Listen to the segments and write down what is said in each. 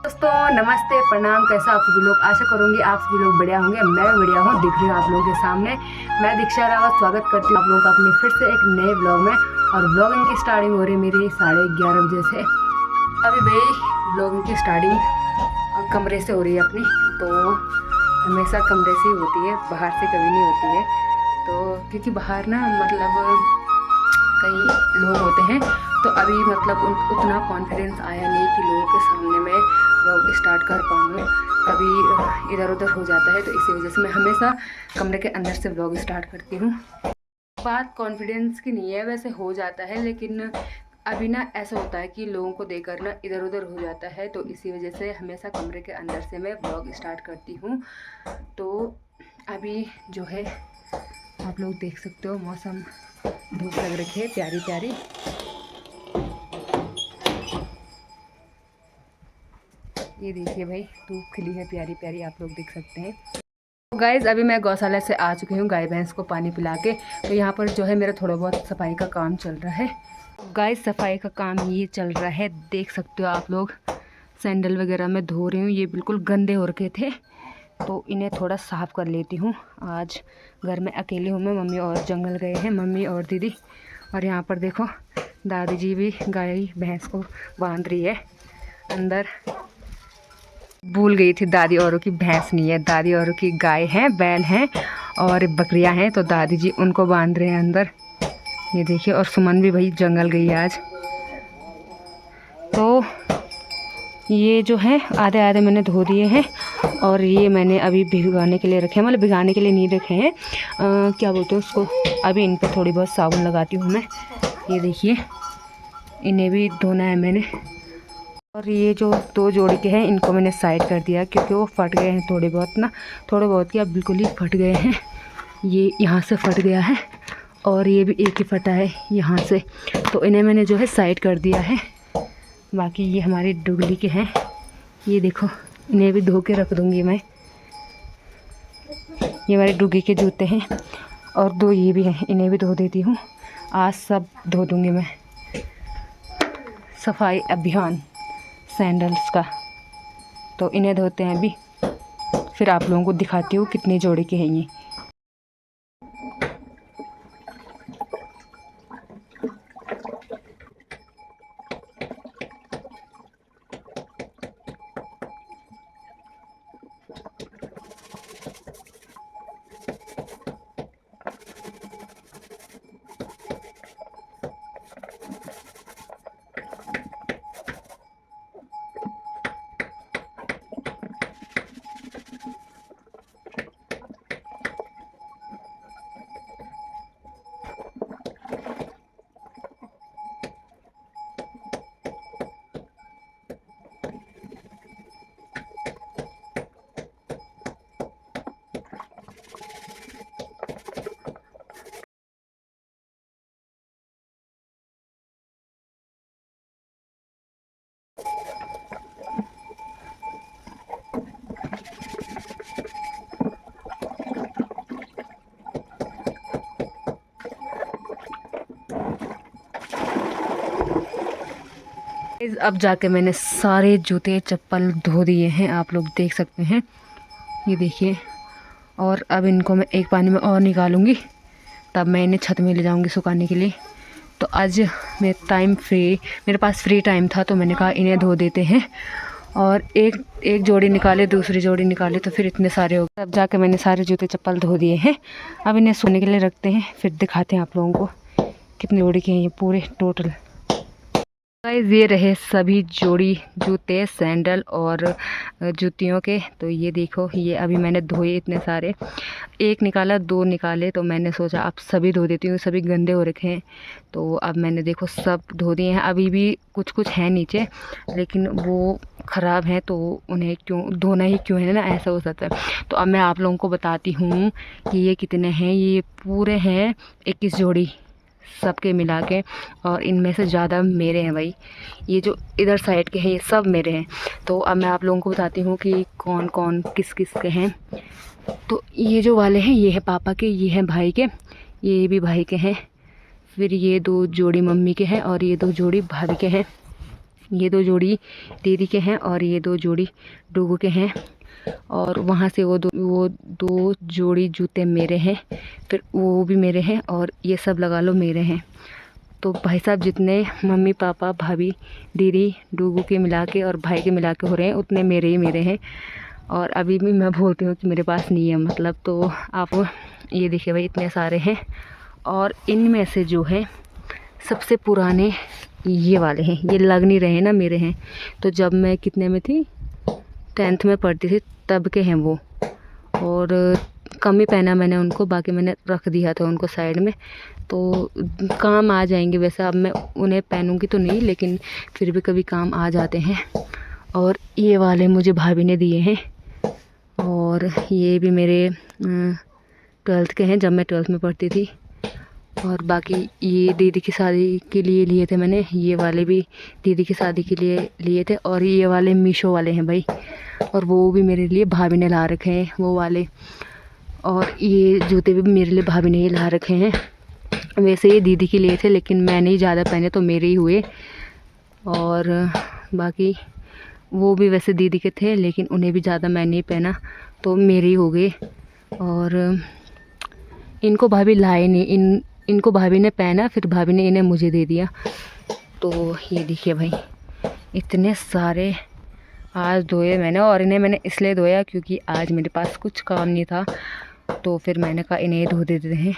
दोस्तों नमस्ते प्रणाम, कैसा आप सभी लोग। आशा करूंगी आप सभी लोग बढ़िया होंगे। मैं बढ़िया हूँ, दिख रही हूँ आप लोगों के सामने। मैं दीक्षा रावत स्वागत करती हूँ आप लोगों का अपने फिर से एक नए ब्लॉग में। और ब्लॉगिंग की स्टार्टिंग हो रही है मेरी 11:30 बजे से। अभी भाई ब्लॉगिंग की स्टार्टिंग कमरे से हो रही है अपनी, तो हमेशा कमरे से ही होती है, बाहर से कभी नहीं होती है। तो क्योंकि बाहर ना मतलब कई लोग होते हैं, तो अभी मतलब उतना कॉन्फिडेंस आया नहीं कि लोगों के सामने मैं व्लॉग स्टार्ट कर पाऊँ। कभी इधर उधर हो जाता है, तो इसी वजह से मैं हमेशा कमरे के अंदर से व्लॉग स्टार्ट करती हूँ। बात कॉन्फिडेंस की नहीं है, वैसे हो जाता है, लेकिन अभी ना ऐसा होता है कि लोगों को देखकर ना इधर उधर हो जाता है, तो इसी वजह से हमेशा कमरे के अंदर से मैं व्लॉग स्टार्ट करती हूँ। तो अभी जो है आप लोग देख सकते हो, मौसम धूप लग रखी है प्यारी प्यारी। ये देखिए भाई, धूप खिली है प्यारी प्यारी, आप लोग देख सकते हैं। तो गाइज़ अभी मैं गौशाला से आ चुकी हूँ गाय भैंस को पानी पिला के। तो यहाँ पर जो है मेरा थोड़ा बहुत सफाई का काम चल रहा है। गाइज़ सफाई का काम ये चल रहा है, देख सकते हो आप लोग। सैंडल वगैरह मैं धो रही हूँ, ये बिल्कुल गंदे हो रखे थे, तो इन्हें थोड़ा साफ़ कर लेती हूँ। आज घर में अकेली हूँ मैं, मम्मी और जंगल गए हैं, मम्मी और दीदी। और यहाँ पर देखो दादी जी भी गाय भैंस को बांध रही है अंदर। भूल गई थी, दादी औरों की भैंस नहीं है, दादी औरों की गाय हैं, बैल हैं और बकरियां हैं, तो दादी जी उनको बांध रहे हैं अंदर। ये देखिए, और सुमन भी भाई जंगल गई आज। तो ये जो है आधे आधे मैंने धो दिए हैं, और ये मैंने अभी भिगाने के लिए रखे हैं, मतलब भिगाने के लिए नहीं रखे हैं, क्या बोलते हैं उसको। अभी इन पर थोड़ी बहुत साबुन लगाती हूँ मैं। ये देखिए, इन्हें भी धोना है मैंने। और ये जो दो जोड़ी के हैं, इनको मैंने साइड कर दिया क्योंकि वो फट गए हैं थोड़े बहुत ना, थोड़े बहुत क्या बिल्कुल ही फट गए हैं। ये यहाँ से फट गया है, और ये भी एक ही फटा है यहाँ से, तो इन्हें मैंने जो है साइड कर दिया है। बाकी ये हमारे डुगली के हैं, ये देखो, इन्हें भी धो के रख दूँगी मैं। ये हमारे डुगी के जूते हैं, और दो ये भी हैं, इन्हें भी धो देती हूँ। आज सब धो दूँगी मैं। सफाई अभियान सैंडल्स का, तो इन्हें धोते हैं अभी, फिर आप लोगों को दिखाती हूँ कितनी जोड़ी के हैं ये। अब जाके मैंने सारे जूते चप्पल धो दिए हैं, आप लोग देख सकते हैं, ये देखिए। और अब इनको मैं एक पानी में और निकालूंगी, तब मैं इन्हें छत में ले जाऊंगी सुखाने के लिए। तो आज मेरे पास फ्री टाइम था, तो मैंने कहा इन्हें धो देते हैं। और एक जोड़ी निकाले, दूसरी जोड़ी निकाले, तो फिर इतने सारे हो गए। अब जाके मैंने सारे जूते चप्पल धो दिए हैं। अब इन्हें सोने के लिए रखते हैं, फिर दिखाते हैं आप लोगों को कितनी जोड़ी के हैं ये पूरे टोटल। गाइस ये रहे सभी जोड़ी जूते, सैंडल और जूतियों के। तो ये देखो, ये अभी मैंने धोए इतने सारे, एक निकाला दो निकाले, तो मैंने सोचा अब सभी धो देती हूँ, सभी गंदे हो रखे हैं। तो अब मैंने देखो सब धो दिए हैं। अभी भी कुछ कुछ हैं नीचे, लेकिन वो ख़राब हैं, तो उन्हें क्यों धोना ही क्यों है ना, ऐसा हो सकता है। तो अब मैं आप लोगों को बताती हूँ कि ये कितने हैं। ये पूरे हैं 21 जोड़ी सबके मिला के, और इनमें से ज़्यादा मेरे हैं भाई। ये जो इधर साइड के हैं ये सब मेरे हैं। तो अब मैं आप लोगों को बताती हूँ कि कौन कौन किस किस के हैं। तो ये जो वाले हैं ये है पापा के, ये हैं भाई के, ये भी भाई के हैं, फिर ये दो जोड़ी मम्मी के हैं, और ये दो जोड़ी भाभी के हैं। ये 2 जोड़ी दीदी के हैं और ये 2 जोड़ी डूगू के हैं। और वहाँ से वो दो जोड़ी जूते मेरे हैं, फिर वो भी मेरे हैं और ये सब लगा लो मेरे हैं। तो भाई साहब जितने मम्मी पापा भाभी दीदी डूगू के मिला के और भाई के मिला के हो रहे हैं उतने मेरे ही मेरे हैं। और अभी भी मैं बोलती हूँ कि मेरे पास नहीं है मतलब। तो आप ये देखिए भाई इतने सारे हैं। और इनमें से जो है सबसे पुराने ये वाले हैं, ये लग नहीं रहे हैं ना मेरे हैं। तो जब मैं कितने में थी 10th में पढ़ती थी तब के हैं वो। और कम ही पहना मैंने उनको, बाकी मैंने रख दिया था उनको साइड में। तो काम आ जाएंगे वैसे, अब मैं उन्हें पहनूंगी तो नहीं लेकिन फिर भी कभी काम आ जाते हैं। और ये वाले मुझे भाभी ने दिए हैं और ये भी मेरे 12th के हैं, जब मैं 12th में पढ़ती थी। और बाकी ये दीदी की शादी के लिए लिए थे मैंने, ये वाले भी दीदी की शादी के लिए लिए थे। और ये वाले मीशो वाले हैं भाई, और वो भी मेरे लिए भाभी ने ला रखे हैं वो वाले। और ये जूते भी मेरे लिए भाभी ने ही ला रखे हैं। वैसे ये दीदी के लिए थे लेकिन मैंने ही ज़्यादा पहने तो मेरे ही हुए। और बाकी वो भी वैसे दीदी के थे लेकिन उन्हें भी ज़्यादा मैंने ही पहना तो मेरे ही हो गए। और इनको भाभी लाए नहीं, इनको भाभी ने पहना, फिर भाभी ने इन्हें मुझे दे दिया। तो ये देखिए भाई इतने सारे आज धोए मैंने। और इन्हें मैंने इसलिए धोया क्योंकि आज मेरे पास कुछ काम नहीं था, तो फिर मैंने कहा इन्हें धो देते हैं।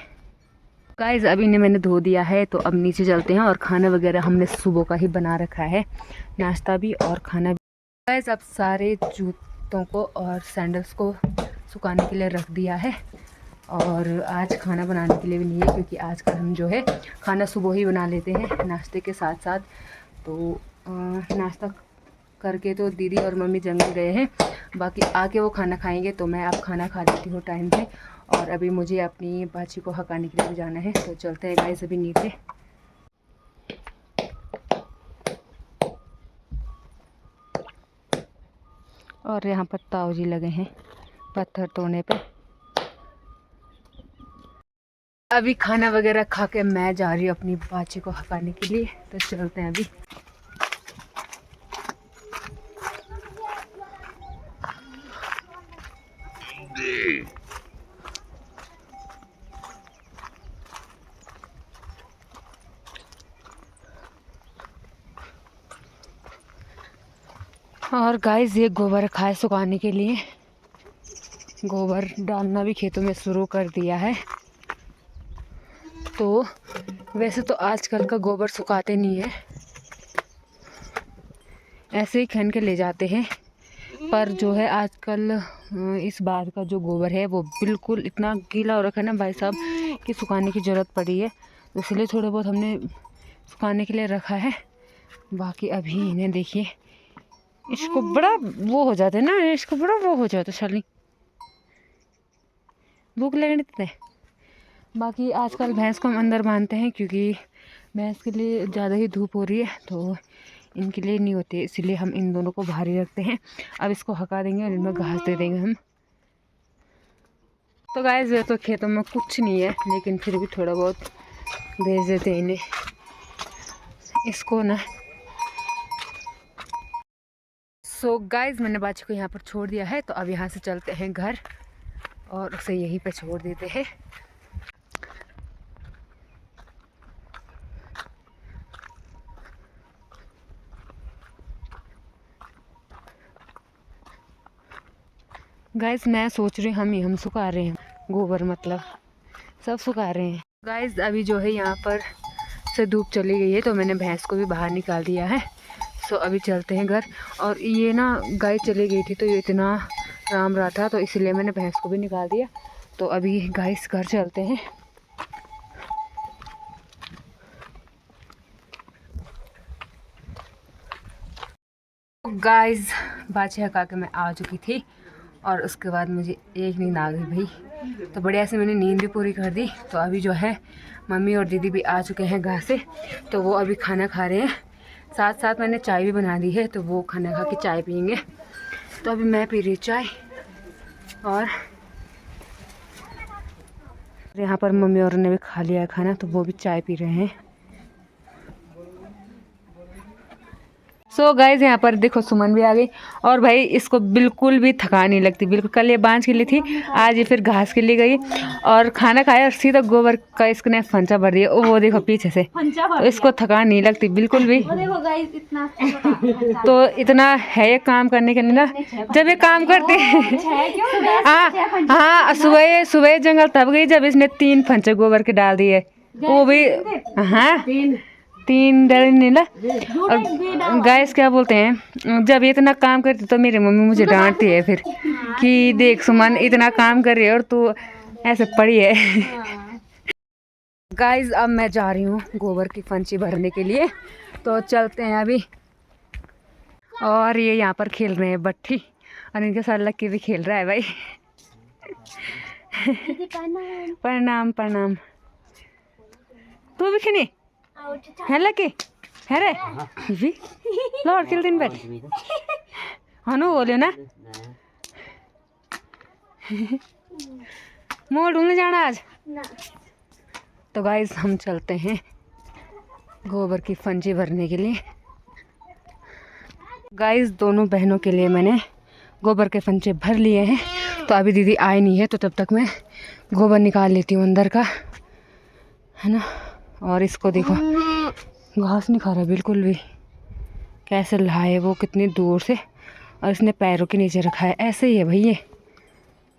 गाइस अब इन्हें मैंने धो दिया है, तो अब नीचे चलते हैं। और खाना वगैरह हमने सुबह का ही बना रखा है, नाश्ता भी और खाना भी। गाइस अब सारे जूतों को और सैंडल्स को सुखाने के लिए रख दिया है। और आज खाना बनाने के लिए भी नहीं है क्योंकि आजकल हम जो है खाना सुबह ही बना लेते हैं नाश्ते के साथ साथ। तो नाश्ता करके तो दीदी और मम्मी जम गए हैं, बाकी आके वो खाना खाएंगे। तो मैं अब खाना खा लेती हूँ टाइम पे। और अभी मुझे अपनी बाची को हकाने के लिए भी जाना है, तो चलते हैं गाइस अभी नीचे। और यहाँ पर ताऊ जी लगे हैं पत्थर तोड़ने पे। अभी खाना वगैरह खा के मैं जा रही हूँ अपनी बाची को हकाने के लिए, तो चलते हैं अभी। और गाइस ये गोबर रखा है सुखाने के लिए, गोबर डालना भी खेतों में शुरू कर दिया है। तो वैसे तो आजकल का गोबर सुखाते नहीं है, ऐसे ही खन के ले जाते हैं। पर जो है आजकल इस बार का जो गोबर है वो बिल्कुल इतना गीला हो रखा है ना भाई साहब कि सुखाने की ज़रूरत पड़ी है। तो इसलिए थोड़ा बहुत हमने सुखाने के लिए रखा है। बाकी अभी इन्हें देखिए, इसको बड़ा वो हो जाता है ना, इसको बड़ा वो हो जाता है शाली, भूख लगने देते हैं। बाकी आजकल भैंस को हम अंदर बांधते हैं क्योंकि भैंस के लिए ज़्यादा ही धूप हो रही है, तो इनके लिए नहीं होती, इसलिए हम इन दोनों को बाहर ही रखते हैं। अब इसको हका देंगे और इनमें घास दे देंगे हम। तो गाइस वे तो खेतों में कुछ नहीं है लेकिन फिर भी थोड़ा बहुत भेज देते हैं इन्हें, इसको ना। सो गाइस मैंने बाची को यहाँ पर छोड़ दिया है, तो अब यहाँ से चलते हैं घर और उसे यहीं पे छोड़ देते हैं। गाइस मैं सोच रही हूँ हम सुखा रहे हैं गोबर, मतलब सब सुखा रहे हैं। गाइस अभी जो है यहाँ पर से धूप चली गई है, तो मैंने भैंस को भी बाहर निकाल दिया है। सो अभी चलते हैं घर। और ये ना गाय चली गई थी तो ये इतना राम रहा था, तो इसलिए मैंने भैंस को भी निकाल दिया। तो अभी गाइस घर चलते हैं। गाइस बाछी हका के मैं आ चुकी थी और उसके बाद मुझे एक नींद आ गई भाई, तो बढ़िया से मैंने नींद भी पूरी कर दी। तो अभी जो है मम्मी और दीदी भी आ चुके हैं घर से, तो वो अभी खाना खा रहे हैं। साथ साथ मैंने चाय भी बना दी है, तो वो खाना खा के चाय पियेंगे। तो अभी मैं पी रही चाय, और यहाँ पर मम्मी और ने भी खा लिया है खाना, तो वो भी चाय पी रहे हैं। सो गाइस यहाँ पर देखो सुमन भी आ गई और भाई इसको बिल्कुल भी थकान नहीं लगती, बिल्कुल। कल ये बांझ के लिए थी, आज ये फिर घास के लिए गई और खाना खाया और सीधा गोबर का इसने फंचा भर दिया। वो देखो पीछे से, तो इसको थकान नहीं लगती बिल्कुल भी। तो इतना है ये काम करने के लिए ना, जब ये काम करते हाँ सुबह सुबह जंगल तब गई जब इसने 3 फंचे गोबर के डाल दिए, वो भी हाँ 3 डरने ना। और गैस क्या बोलते हैं, जब ये इतना काम करती तो मेरी मम्मी मुझे डांटती है फिर कि देख सुमन इतना काम कर रही है और तू ऐसे पड़ी है। गाइस अब मैं जा रही हूँ गोबर की फंची भरने के लिए, तो चलते हैं अभी। और ये यहाँ पर खेल रहे हैं बट्ठी और इनके साथ लक्की भी खेल रहा है भाई। प्रणाम प्रणाम। तू भी खेनी है लकी है रे भी लौट खेल दिन बैठ हनु बोलियो ना। मोड़ ढूंढने जाना आज। तो गाइस हम चलते हैं गोबर की फंजी भरने के लिए। गाइस दोनों बहनों के लिए मैंने गोबर के फंचे भर लिए हैं, तो अभी दीदी आई नहीं है, तो तब तक मैं गोबर निकाल लेती हूँ अंदर का, है ना। और इसको देखो घास नहीं खा रहा बिल्कुल भी, कैसे लाए वो कितनी दूर से, और इसने पैरों के नीचे रखा है। ऐसे ही है भाई ये,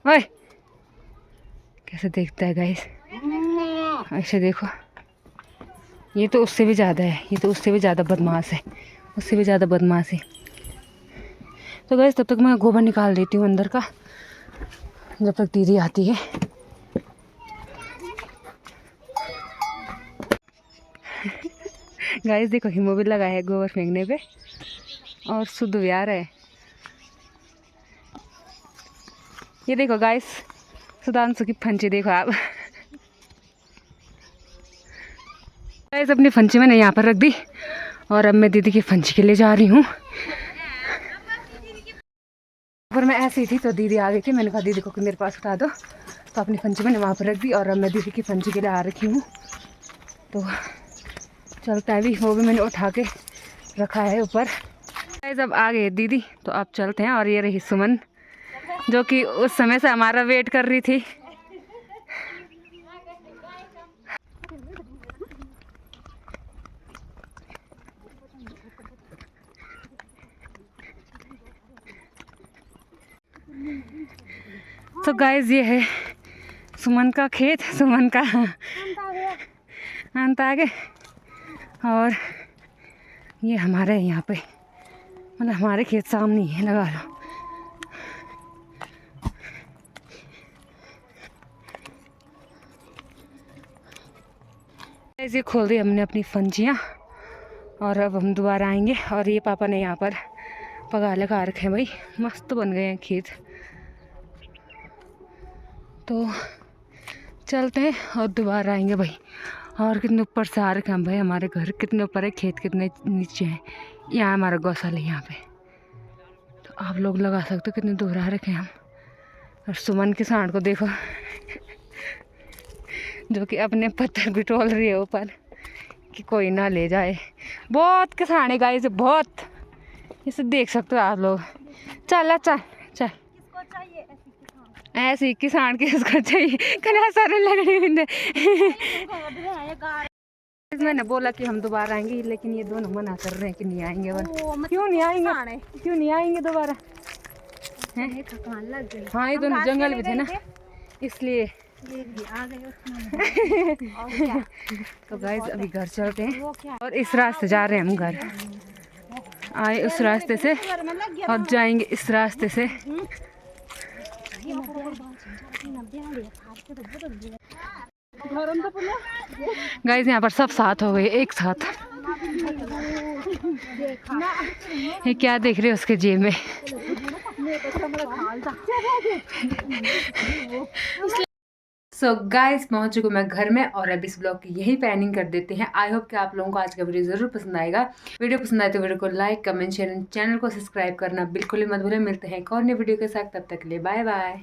ओए कैसे देखता है गाइस, ऐसे देखो। ये तो उससे भी ज़्यादा है, ये तो उससे भी ज़्यादा बदमाश है, उससे भी ज़्यादा बदमाश है। तो गाइस तब तक मैं गोबर निकाल देती हूँ अंदर का, जब तक दीदी आती है। गाइस देखो हिमो भी लगा है गोबर फेंकने पे और शुद्ध भी आ रहा है। ये देखो गाइस सुधांशु की फंची देखो आप। गाइस अपनी फंची मैंने यहाँ पर रख दी और अब मैं दीदी की फंची के लिए जा रही हूँ। पर मैं ऐसी थी तो दीदी आ गई थी, मैंने कहा दीदी को कि मेरे पास उठा दो, तो अपनी फंची मैंने वहाँ पर रख दी और अब मैं दीदी की फंची के लिए आ रखी हूँ। तो चलता है भी, वो भी मैंने उठा के रखा है ऊपर। जब आ गए दीदी तो आप चलते हैं। और ये रही सुमन जो कि उस समय से हमारा वेट कर रही थी। तो गाइस ये है सुमन का खेत, सुमन का अंत आगे, और ये हमारे यहाँ पे मतलब हमारे खेत सामने ही है, लगा लो। ऐसे खोल दी हमने अपनी फंजियाँ और अब हम दोबारा आएंगे। और ये पापा ने यहाँ पर पगा लगा रखे हैं भाई, मस्त बन गए हैं खेत। तो चलते हैं और दोबारा आएंगे भाई। और कितने ऊपर से आ रखे हैं भाई, हमारे घर कितने ऊपर है, खेत कितने नीचे हैं। यहाँ हमारा गौशाला है यहाँ पे, तो आप लोग लगा सकते हो कितने दूर आ रखे हैं हम। और सुमन के सांड को देखो जो कि अपने पत्थर भी टोल रही है ऊपर कि कोई ना ले जाए। बहुत किसान है गाइस, बहुत, इसे देख सकते हो आप लोग। चल चल चल, ऐसी किसान की उसको चाहिए कना सारे लगने। मैंने बोला कि हम दोबारा आएंगे, लेकिन ये दोनों मना कर रहे हैं कि नहीं आएंगे। क्यों नहीं आएंगे, क्यों नहीं आएंगे दोबारा? थकान लग गई। हाँ ये दोनों जंगल में थे ना इसलिए आ गए। तो गाइस अभी घर चलते हैं और इस रास्ते जा रहे हैं हम घर। आए उस रास्ते से और जाएंगे इस रास्ते से। गाइस यहाँ पर सब साथ हो गए एक साथ। ये क्या देख रहे हो उसके जेब में? सो गाइस पहुंच चुके मैं घर में और अब इस ब्लॉग की यही प्लानिंग कर देते हैं। आई होप कि आप लोगों को आज का वीडियो जरूर पसंद आएगा। वीडियो पसंद आए तो वीडियो को लाइक कमेंट शेयर, चैनल को सब्सक्राइब करना बिल्कुल ही मत भूलें। मिलते हैं एक और नई वीडियो के साथ, तब तक के लिए बाय बाय।